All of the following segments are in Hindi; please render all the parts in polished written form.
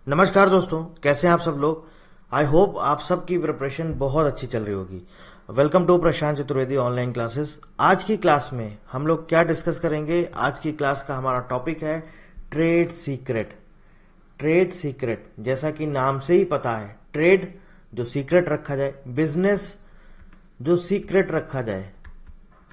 नमस्कार दोस्तों, कैसे हैं आप सब लोग। आई होप आप सबकी प्रिपरेशन बहुत अच्छी चल रही होगी। Welcome to Prashant Chaturvedi online classes. आज की क्लास में हम लोग क्या डिस्कस करेंगे। आज की क्लास का हमारा टॉपिक है ट्रेड सीक्रेट। ट्रेड सीक्रेट जैसा कि नाम से ही पता है, ट्रेड जो सीक्रेट रखा जाए, बिजनेस जो सीक्रेट रखा जाए,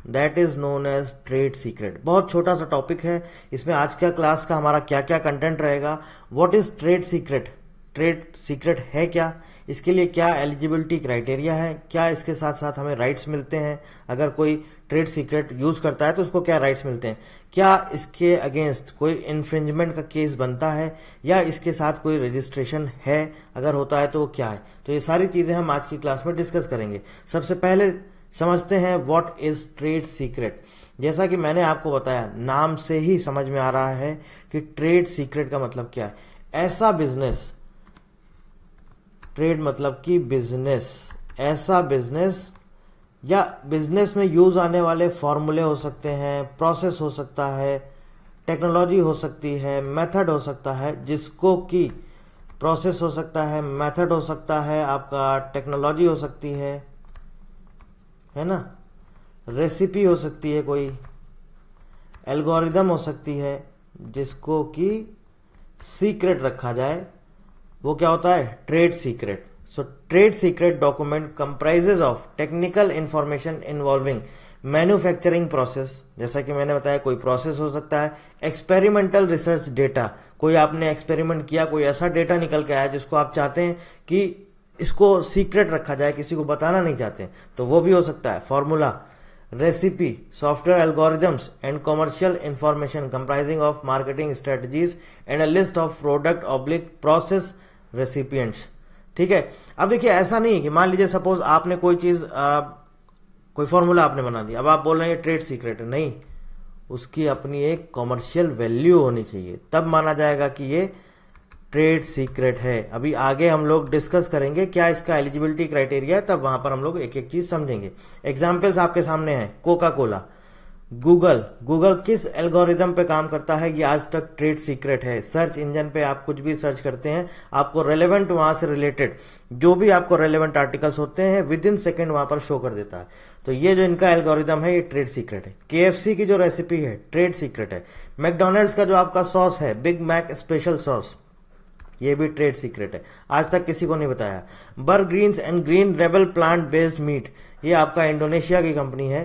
that is known as trade secret. बहुत छोटा सा टॉपिक है। इसमें आज का क्लास का हमारा क्या क्या कंटेंट रहेगा। What is trade secret, trade secret है क्या, इसके लिए क्या एलिजिबिलिटी क्राइटेरिया है, क्या इसके साथ साथ हमें राइट्स मिलते हैं, अगर कोई ट्रेड सीक्रेट यूज करता है तो उसको क्या राइट्स मिलते हैं, क्या इसके अगेंस्ट कोई इन्फ्रिंजमेंट का केस बनता है या इसके साथ कोई रजिस्ट्रेशन है, अगर होता है तो वो क्या है। तो ये सारी चीजें हम आज की क्लास में डिस्कस करेंगे। सबसे पहले समझते हैं व्हाट इज ट्रेड सीक्रेट। जैसा कि मैंने आपको बताया, नाम से ही समझ में आ रहा है कि ट्रेड सीक्रेट का मतलब क्या है। ऐसा बिजनेस, ट्रेड मतलब कि बिजनेस, ऐसा बिजनेस या बिजनेस में यूज आने वाले फॉर्मूले हो सकते हैं, प्रोसेस हो सकता है, टेक्नोलॉजी हो सकती है, मेथड हो सकता है, जिसको कि प्रोसेस हो सकता है, मेथड हो सकता है, आपका टेक्नोलॉजी हो सकती है ना, रेसिपी हो सकती है, कोई एल्गोरिदम हो सकती है, जिसको कि सीक्रेट रखा जाए, वो क्या होता है, trade secret. So trade secret document comprises of technical information involving manufacturing process. जैसा कि मैंने बताया, कोई प्रोसेस हो सकता है, एक्सपेरिमेंटल रिसर्च डेटा, कोई आपने एक्सपेरिमेंट किया, कोई ऐसा डेटा निकल के आया जिसको आप चाहते हैं कि इसको सीक्रेट रखा जाए, किसी को बताना नहीं चाहते, तो वो भी हो सकता है। Formula, recipe, software algorithms and commercial information comprising of marketing strategies and a list of product oblique process recipients. ठीक है। अब देखिए, ऐसा नहीं है कि मान लीजिए सपोज आपने कोई चीज कोई फॉर्मूला आपने बना दिया, अब आप बोल रहे हैं ट्रेड सीक्रेट है। नहीं, उसकी अपनी एक कॉमर्शियल वैल्यू होनी चाहिए, तब माना जाएगा कि ये ट्रेड सीक्रेट है। अभी आगे हम लोग डिस्कस करेंगे क्या इसका एलिजिबिलिटी क्राइटेरिया है, तब वहां पर हम लोग एक एक चीज समझेंगे। एग्जाम्पल्स आपके सामने हैं, कोका कोला, गूगल किस एल्गोरिदम पे काम करता है, ये आज तक ट्रेड सीक्रेट है। सर्च इंजन पे आप कुछ भी सर्च करते हैं, आपको रेलेवेंट, वहां से रिलेटेड जो भी आपको रेलेवेंट आर्टिकल्स होते हैं विद इन सेकेंड वहां पर शो कर देता है। तो ये जो इनका एल्गोरिदम है, ये ट्रेड सीक्रेट है। KFC की जो रेसिपी है, ट्रेड सीक्रेट है। मैकडोनल्ड्स का जो आपका सॉस है, बिग मैक स्पेशल सॉस, ये भी ट्रेड सीक्रेट है, आज तक किसी को नहीं बताया। Burgreens and green rebel plant based meat, ये आपका इंडोनेशिया की कंपनी है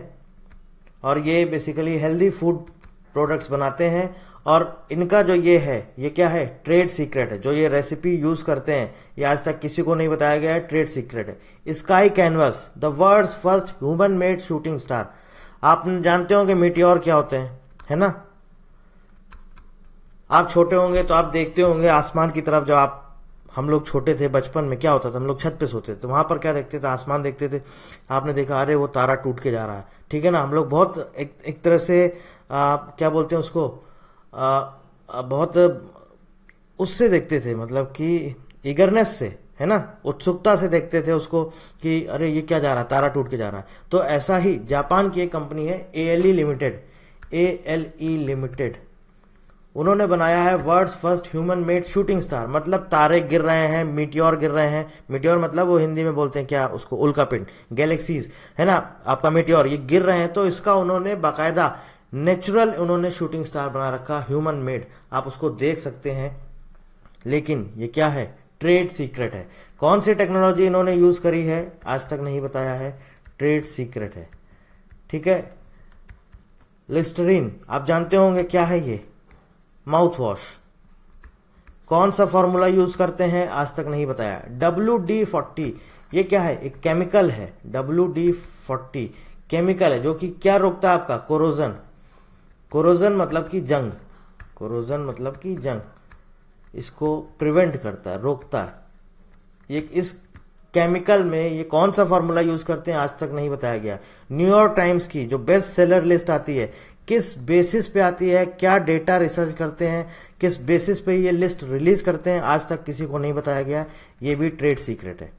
और ये बेसिकली हेल्दी फूड प्रोडक्ट्स बनाते हैं। और इनका जो ये है, ये क्या है, ट्रेड सीक्रेट है। जो ये रेसिपी यूज करते हैं, ये आज तक किसी को नहीं बताया गया है, ट्रेड सीक्रेट है। Sky Canvas, the world's first human made shooting star. आप जानते हो कि मीटियोर क्या होते हैं, है ना। आप छोटे होंगे तो आप देखते होंगे आसमान की तरफ। जब हम लोग छोटे थे बचपन में, क्या होता था, हम लोग छत पे सोते थे, वहां पर क्या देखते थे, आसमान देखते थे। आपने देखा, अरे वो तारा टूट के जा रहा है, ठीक है ना। हम लोग बहुत एक तरह से क्या बोलते हैं उसको, बहुत उससे देखते थे, मतलब कि ईगरनेस से, है ना, उत्सुकता से देखते थे उसको कि अरे ये क्या जा रहा है, तारा टूट के जा रहा है। तो ऐसा ही जापान की एक कंपनी है ALE लिमिटेड, उन्होंने बनाया है world's first human made shooting star. मतलब तारे गिर रहे हैं, मीटियोर गिर रहे हैं। मीटियोर मतलब वो हिंदी में बोलते हैं क्या उसको, उल्कापिंड, गैलेक्सीज, है ना, आपका मीटियोर, ये गिर रहे हैं। तो इसका उन्होंने बाकायदा नेचुरल उन्होंने शूटिंग स्टार बना रखा, ह्यूमन मेड, आप उसको देख सकते हैं। लेकिन ये क्या है, ट्रेड सीक्रेट है। कौन सी टेक्नोलॉजी इन्होंने यूज करी है, आज तक नहीं बताया है, ट्रेड सीक्रेट है। ठीक है। लिस्टरीन, आप जानते होंगे क्या है ये, माउथ वॉश। कौन सा फॉर्मूला यूज करते हैं, आज तक नहीं बताया। WD-40, ये क्या है, एक केमिकल है। WD-40 केमिकल है जो कि क्या रोकता है, आपका कोरोजन। कोरोजन मतलब कि जंग, कोरोजन मतलब कि जंग, इसको प्रिवेंट करता है, रोकता है। ये इस केमिकल में ये कौन सा फॉर्मूला यूज करते हैं, आज तक नहीं बताया गया। न्यूयॉर्क टाइम्स की जो बेस्ट सेलर लिस्ट आती है, किस बेसिस पे आती है, क्या डेटा रिसर्च करते हैं, किस बेसिस पे ये लिस्ट रिलीज करते हैं, आज तक किसी को नहीं बताया गया। ये भी ट्रेड सीक्रेट है।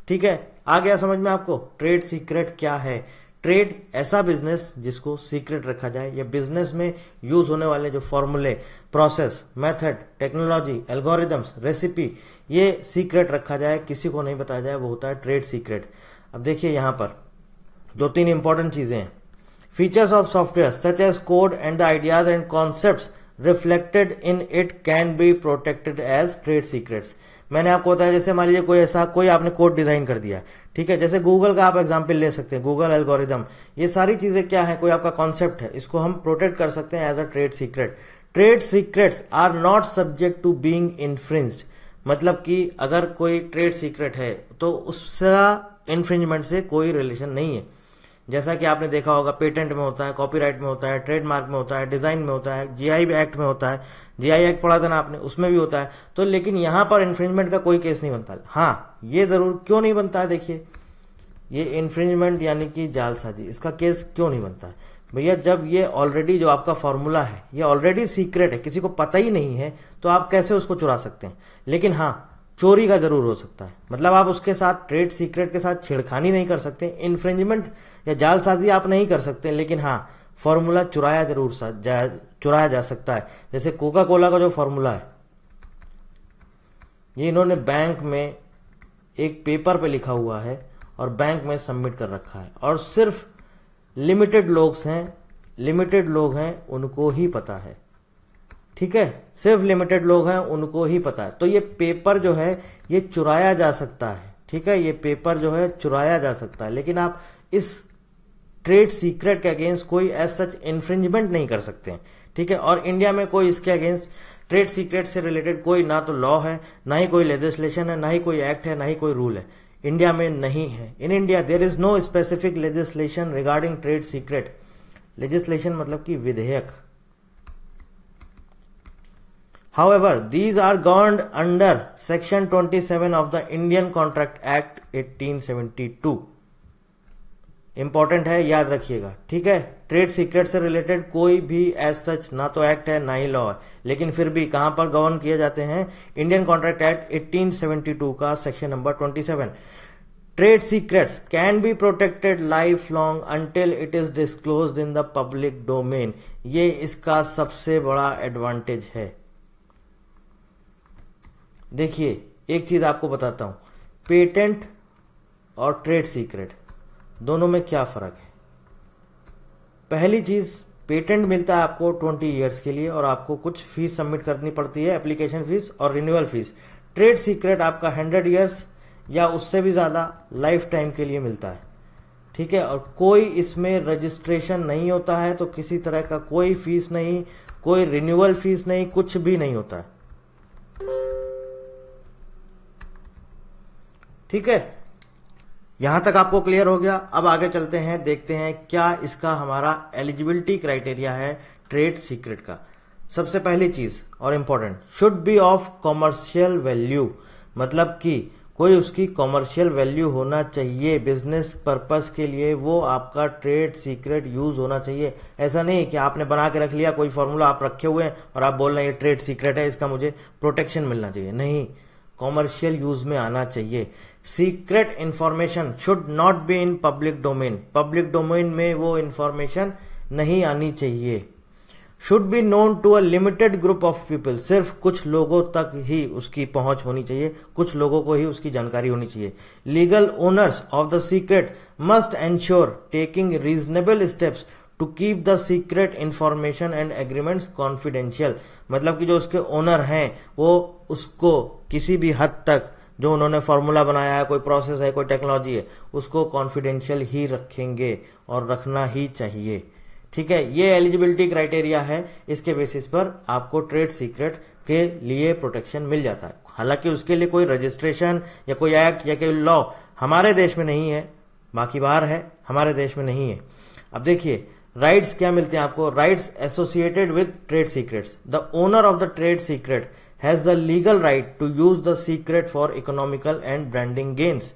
ठीक है, आ गया समझ में आपको ट्रेड सीक्रेट क्या है। ट्रेड ऐसा बिजनेस जिसको सीक्रेट रखा जाए, या बिजनेस में यूज होने वाले जो फॉर्मूले, process, method, technology, algorithms, recipe, ये सीक्रेट रखा जाए, किसी को नहीं बताया जाए, वो होता है ट्रेड सीक्रेट। अब देखिए यहां पर 2-3 इंपॉर्टेंट चीजें हैं। Features of software such as code and the ideas and concepts reflected in it can be protected as trade secrets. मैंने आपको बताया, जैसे मान लीजिए कोई आपने कोड डिजाइन कर दिया, ठीक है, जैसे गूगल का आप एग्जांपल ले सकते हैं, गूगल एल्गोरिदम, ये सारी चीजें क्या है, कोई आपका कॉन्सेप्ट है, इसको हम प्रोटेक्ट कर सकते हैं as a trade secret. Trade secrets are not subject to being infringed, मतलब कि अगर कोई ट्रेड सीक्रेट है तो उसका इन्फ्रिंजमेंट से कोई रिलेशन नहीं है। जैसा कि आपने देखा होगा, पेटेंट में होता है, कॉपीराइट में होता है, ट्रेडमार्क में होता है, डिजाइन में होता है, जीआई एक्ट में होता है, जीआई एक्ट पढ़ा था ना आपने, उसमें भी होता है। तो लेकिन यहां पर इन्फ्रिंजमेंट का कोई केस नहीं बनता। हाँ, ये जरूर क्यों नहीं बनता है, देखिए ये इन्फ्रिंजमेंट यानी कि जालसाजी, इसका केस क्यों नहीं बनता है भैया? जब ये ऑलरेडी जो आपका फॉर्मूला है ये ऑलरेडी सीक्रेट है, किसी को पता ही नहीं है, तो आप कैसे उसको चुरा सकते हैं? लेकिन हाँ, चोरी का जरूर हो सकता है, मतलब आप उसके साथ ट्रेड सीक्रेट के साथ छेड़खानी नहीं कर सकते, इन्फ्रिंजमेंट या जालसाजी आप नहीं कर सकते, लेकिन हाँ फॉर्मूला चुराया जा सकता है। जैसे कोका कोला का जो फॉर्मूला है, ये इन्होंने बैंक में एक पेपर पे लिखा हुआ है और बैंक में सबमिट कर रखा है, और सिर्फ लिमिटेड लोग हैं उनको ही पता है, ठीक है, सिर्फ लिमिटेड लोग हैं उनको ही पता है। तो ये पेपर जो है ये चुराया जा सकता है, ठीक है, ये पेपर जो है चुराया जा सकता है, लेकिन आप इस ट्रेड सीक्रेट के अगेंस्ट कोई एज सच इन्फ्रिंजमेंट नहीं कर सकते हैं, ठीक है। और इंडिया में कोई इसके अगेंस्ट ट्रेड सीक्रेट से रिलेटेड कोई ना तो लॉ है, ना ही कोई लेजिस्लेशन है, ना ही कोई एक्ट है, ना ही कोई रूल है, इंडिया में नहीं है। In India there is no specific legislation regarding trade secret. Legislation मतलब कि विधेयक। However, these are governed under Section 27 of the Indian Contract Act 1872. Important है, याद रखिएगा, ठीक है। ट्रेड सीक्रेट से रिलेटेड कोई भी एज सच ना तो एक्ट है ना ही लॉ है, लेकिन फिर भी कहां पर गवर्न किए जाते हैं? इंडियन कॉन्ट्रैक्ट एक्ट 1872 का section number 27। Trade secrets can be protected life long until it is disclosed in the public domain. ये इसका सबसे बड़ा एडवांटेज है। देखिए एक चीज आपको बताता हूं, पेटेंट और ट्रेड सीक्रेट दोनों में क्या फर्क है। पहली चीज, पेटेंट मिलता है आपको 20 ईयर्स के लिए और आपको कुछ फीस सबमिट करनी पड़ती है, एप्लीकेशन फीस और रिन्यूअल फीस। ट्रेड सीक्रेट आपका 100 ईयर्स या उससे भी ज्यादा लाइफ टाइम के लिए मिलता है, ठीक है, और कोई इसमें रजिस्ट्रेशन नहीं होता है, तो किसी तरह का कोई फीस नहीं, कोई रिन्यूअल फीस नहीं, कुछ भी नहीं होता है, ठीक है। यहां तक आपको क्लियर हो गया। अब आगे चलते हैं, देखते हैं क्या इसका हमारा एलिजिबिलिटी क्राइटेरिया है ट्रेड सीक्रेट का। सबसे पहली चीज और important, should be of commercial value, मतलब कि कोई उसकी कॉमर्शियल वैल्यू होना चाहिए, बिजनेस पर्पस के लिए वो आपका ट्रेड सीक्रेट यूज होना चाहिए। ऐसा नहीं कि आपने बना के रख लिया, कोई फॉर्मूला आप रखे हुए हैं और आप बोल रहे हैं ये ट्रेड सीक्रेट है, इसका मुझे प्रोटेक्शन मिलना चाहिए। नहीं, कॉमर्शियल यूज में आना चाहिए। Secret information should not be in public domain, public domain में वो इंफॉर्मेशन नहीं आनी चाहिए। Should be known to a limited group of people, सिर्फ कुछ लोगों तक ही उसकी पहुंच होनी चाहिए, कुछ लोगों को ही उसकी जानकारी होनी चाहिए। Legal owners of the secret must ensure taking reasonable steps to keep the secret information and agreements confidential, मतलब कि जो उसके ओनर हैं वो उसको किसी भी हद तक, जो उन्होंने फॉर्मूला बनाया है, कोई प्रोसेस है, कोई टेक्नोलॉजी है, उसको कॉन्फिडेंशियल ही रखेंगे और रखना ही चाहिए, ठीक है। ये एलिजिबिलिटी क्राइटेरिया है, इसके बेसिस पर आपको ट्रेड सीक्रेट के लिए प्रोटेक्शन मिल जाता है। हालांकि उसके लिए कोई रजिस्ट्रेशन या कोई एक्ट या कोई लॉ हमारे देश में नहीं है, बाकी बाहर है, हमारे देश में नहीं है। अब देखिए राइट्स क्या मिलते हैं आपको। Rights associated with trade secrets, the owner of the trade secret has the legal right to use the secret for economical and branding gains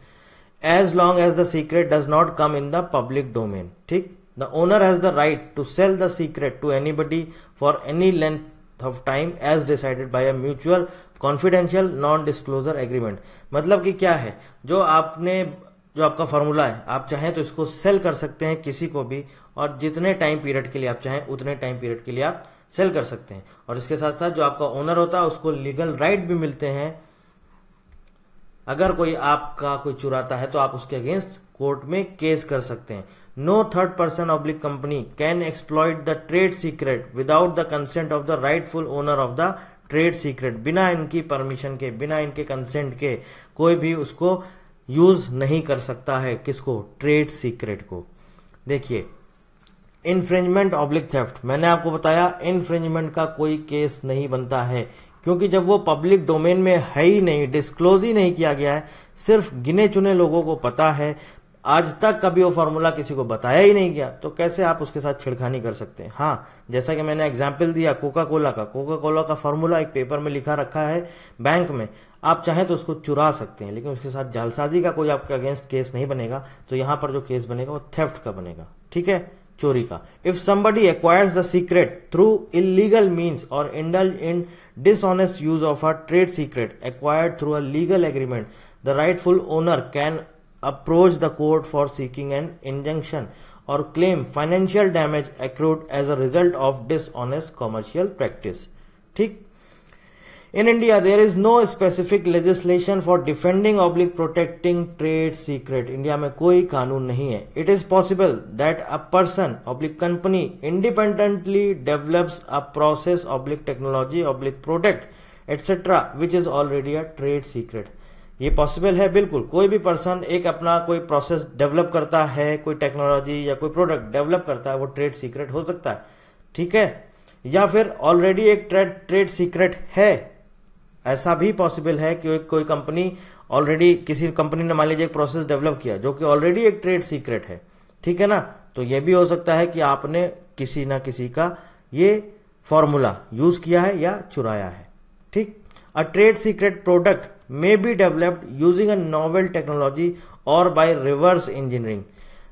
as long as the secret does not come in the public domain, ठीक। The owner has the right to sell the secret to anybody for any length of time as decided by a mutual confidential non disclosure agreement, मतलब कि क्या है, जो आपने जो आपका फॉर्मूला है, आप चाहें तो इसको सेल कर सकते हैं किसी को भी, और जितने टाइम पीरियड के लिए आप चाहें उतने टाइम पीरियड के लिए आप सेल कर सकते हैं। और इसके साथ साथ जो आपका ओनर होता है उसको लीगल राइट भी मिलते हैं। अगर कोई आपका कोई चुराता है तो आप उसके अगेंस्ट कोर्ट में केस कर सकते हैं। No third person oblique company can exploit the trade secret without the consent of the rightful owner of the trade secret. बिना इनकी परमिशन के, बिना इनके कंसेंट के कोई भी उसको यूज नहीं कर सकता है। किसको? ट्रेड सीक्रेट को। देखिए, इन्फ्रिंजमेंट ऑब्लिक थेफ्ट, मैंने आपको बताया इन्फ्रिंजमेंट का कोई केस नहीं बनता है, क्योंकि जब वो पब्लिक डोमेन में है ही नहीं, डिस्क्लोज ही नहीं किया गया है, सिर्फ गिने चुने लोगों को पता है, आज तक कभी वो फॉर्मूला किसी को बताया ही नहीं गया, तो कैसे आप उसके साथ छिड़खानी कर सकते हैं। हाँ, जैसा कि मैंने एग्जाम्पल दिया कोका कोला का फॉर्मूला एक पेपर में लिखा रखा है बैंक में, आप चाहें तो उसको चुरा सकते हैं, लेकिन उसके साथ जालसाजी का कोई आपके अगेंस्ट केस नहीं बनेगा। तो यहां पर जो केस बनेगा वो थेफ्ट का बनेगा, ठीक है, चोरी का। If somebody acquires the secret through illegal means or indulge in dishonest use of a trade secret acquired through a legal agreement, the rightful owner can approach the court for seeking an injunction or claim financial damage accrued as a result of dishonest commercial practice। ठीक। In India, there is no specific legislation for defending oblique protecting trade secret। India में कोई कानून नहीं है। It is possible that a person oblique company independently develops a process oblique technology oblique product etc. which is already a trade secret। ये पॉसिबल है, बिल्कुल। कोई भी पर्सन एक अपना कोई प्रोसेस डेवलप करता है, कोई टेक्नोलॉजी या कोई प्रोडक्ट डेवलप करता है, वो ट्रेड सीक्रेट हो सकता है, ठीक है। या फिर ऑलरेडी एक ट्रेड सीक्रेट है, ऐसा भी पॉसिबल है कि कोई कंपनी ऑलरेडी, किसी कंपनी ने मान लीजिए एक प्रोसेस डेवलप किया जो कि ऑलरेडी एक ट्रेड सीक्रेट है, ठीक है ना। तो यह भी हो सकता है कि आपने किसी ना किसी का ये फॉर्मूला यूज किया है या चुराया है, ठीक। अ trade secret product may be developed using a novel technology or by reverse engineering।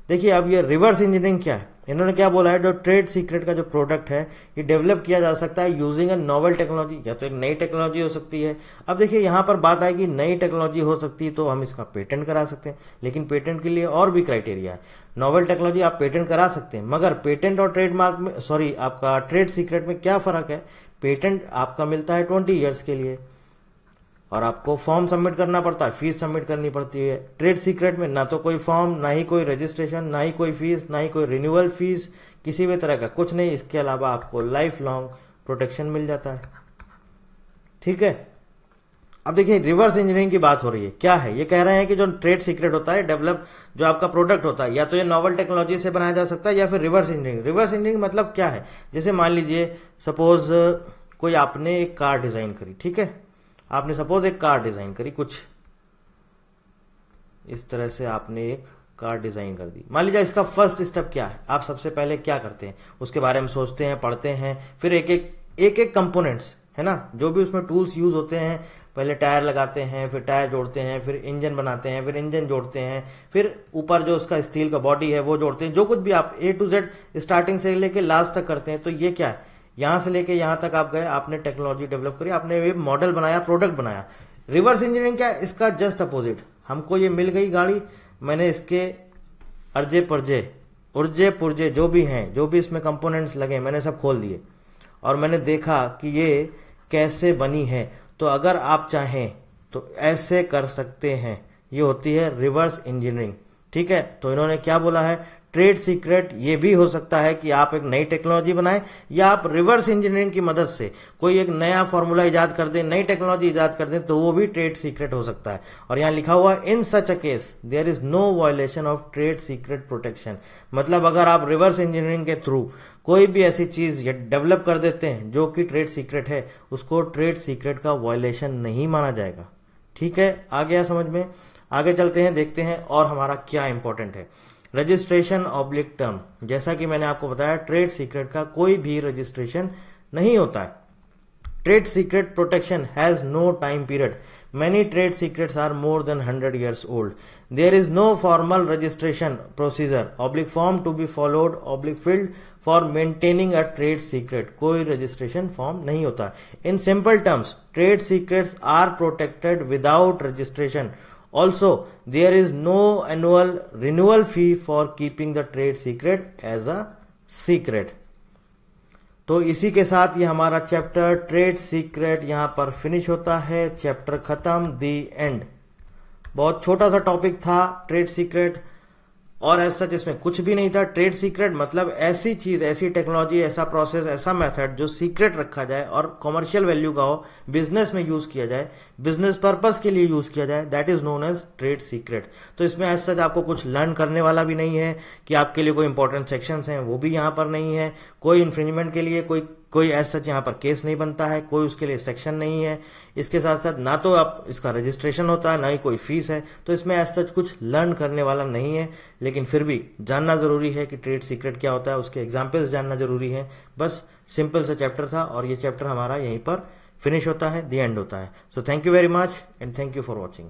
देखिए, अब ये रिवर्स इंजीनियरिंग क्या है, इन्होंने क्या बोला है, जो ट्रेड सीक्रेट का जो प्रोडक्ट है ये डेवलप किया जा सकता है यूजिंग अ नोवेल टेक्नोलॉजी, या तो एक नई टेक्नोलॉजी हो सकती है। अब देखिए, यहां पर बात आएगी नई टेक्नोलॉजी हो सकती है तो हम इसका पेटेंट करा सकते हैं, लेकिन पेटेंट के लिए और भी क्राइटेरिया है। नोवेल टेक्नोलॉजी आप पेटेंट करा सकते हैं, मगर पेटेंट और ट्रेडमार्क में, सॉरी, आपका ट्रेड सीक्रेट में क्या फर्क है। पेटेंट आपका मिलता है 20 ईयर्स के लिए और आपको फॉर्म सबमिट करना पड़ता है, फीस सबमिट करनी पड़ती है। ट्रेड सीक्रेट में ना तो कोई फॉर्म, ना ही कोई रजिस्ट्रेशन, ना ही कोई फीस, ना ही कोई रिन्यूअल फीस, किसी भी तरह का कुछ नहीं। इसके अलावा आपको लाइफ लॉन्ग प्रोटेक्शन मिल जाता है, ठीक है। अब देखिए, रिवर्स इंजीनियरिंग की बात हो रही है। क्या है, ये कह रहे हैं कि जो ट्रेड सीक्रेट होता है डेवलप, जो आपका प्रोडक्ट होता है, या तो ये नॉवल टेक्नोलॉजी से बनाया जा सकता है या फिर रिवर्स इंजीनियरिंग। रिवर्स इंजीनियरिंग मतलब क्या है, जैसे मान लीजिए सपोज कोई आपने एक कार डिजाइन करी, ठीक है, आपने सपोज एक कार डिजाइन करी, कुछ इस तरह से आपने एक कार डिजाइन कर दी। मान लीजिए इसका फर्स्ट स्टेप क्या है, आप सबसे पहले क्या करते हैं, उसके बारे में सोचते हैं, पढ़ते हैं, फिर एक एक कंपोनेंट्स है ना, जो भी उसमें टूल्स यूज होते हैं, पहले टायर लगाते हैं, फिर टायर जोड़ते हैं, फिर इंजन बनाते हैं, फिर इंजन जोड़ते हैं, फिर ऊपर जो उसका स्टील का बॉडी है वो जोड़ते हैं। जो कुछ भी आप A to Z स्टार्टिंग से लेके लास्ट तक करते हैं। तो ये क्या है, यहां से लेके यहां तक आप गए, आपने टेक्नोलॉजी डेवलप करी, आपने ये मॉडल बनाया, प्रोडक्ट बनाया। रिवर्स इंजीनियरिंग क्या है, इसका जस्ट अपोजिट। हमको ये मिल गई गाड़ी, मैंने इसके अर्जे पर्जे, उर्जे पुर्जे जो भी हैं, जो भी इसमें कंपोनेंट्स लगे, मैंने सब खोल दिए और मैंने देखा कि ये कैसे बनी है। तो अगर आप चाहें तो ऐसे कर सकते हैं, ये होती है रिवर्स इंजीनियरिंग, ठीक है। तो इन्होंने क्या बोला है, ट्रेड सीक्रेट ये भी हो सकता है कि आप एक नई टेक्नोलॉजी बनाएं या आप रिवर्स इंजीनियरिंग की मदद से कोई एक नया फॉर्मूला इजाद कर दें, नई टेक्नोलॉजी इजाद कर दें, तो वो भी ट्रेड सीक्रेट हो सकता है। और यहां लिखा हुआ in such a case there is no violation of trade secret protection. मतलब अगर आप रिवर्स इंजीनियरिंग के थ्रू कोई भी ऐसी चीज डेवलप कर देते हैं जो कि ट्रेड सीक्रेट है, उसको ट्रेड सीक्रेट का वायलेशन नहीं माना जाएगा, ठीक है। आ गया समझ में। आगे चलते हैं, देखते हैं और हमारा क्या इंपॉर्टेंट है। रजिस्ट्रेशन ऑब्लिक टर्म, जैसा कि मैंने आपको बताया ट्रेड सीक्रेट का कोई भी रजिस्ट्रेशन नहीं होता है। Trade secret protection has no time period. Many trade secrets are more than 100 years old. There is no formal registration procedure oblique form to be followed oblique filled for maintaining a trade secret. कोई registration form नहीं होता। In simple terms, trade secrets are protected without registration also there is no annual renewal fee for keeping the trade secret as a secret. तो इसी के साथ ये हमारा चैप्टर ट्रेड सीक्रेट यहां पर फिनिश होता है। चैप्टर खत्म, दी एंड। बहुत छोटा सा टॉपिक था ट्रेड सीक्रेट, और ऐसा सच इसमें कुछ भी नहीं था। ट्रेड सीक्रेट मतलब ऐसी चीज, ऐसी टेक्नोलॉजी, ऐसा प्रोसेस, ऐसा मेथड जो सीक्रेट रखा जाए और कमर्शियल वैल्यू का हो, बिजनेस में यूज किया जाए, बिजनेस पर्पस के लिए यूज किया जाए, that is known as trade secret. तो इसमें ऐसा सच आपको कुछ लर्न करने वाला भी नहीं है कि आपके लिए कोई इंपॉर्टेंट सेक्शंस हैं, वो भी यहाँ पर नहीं है। कोई इन्फ्रिंजमेंट के लिए कोई ऐसा सच यहाँ पर केस नहीं बनता है, कोई उसके लिए सेक्शन नहीं है। इसके साथ साथ ना तो आप इसका रजिस्ट्रेशन होता है, ना ही कोई फीस है। तो इसमें ऐसा सच कुछ लर्न करने वाला नहीं है, लेकिन फिर भी जानना जरूरी है कि ट्रेड सीक्रेट क्या होता है, उसके एग्जाम्पल्स जानना जरूरी है। बस सिंपल सा चैप्टर था, और ये चैप्टर हमारा यहीं पर फिनिश होता है, दी एंड होता है। So thank you very much and thank you for watching.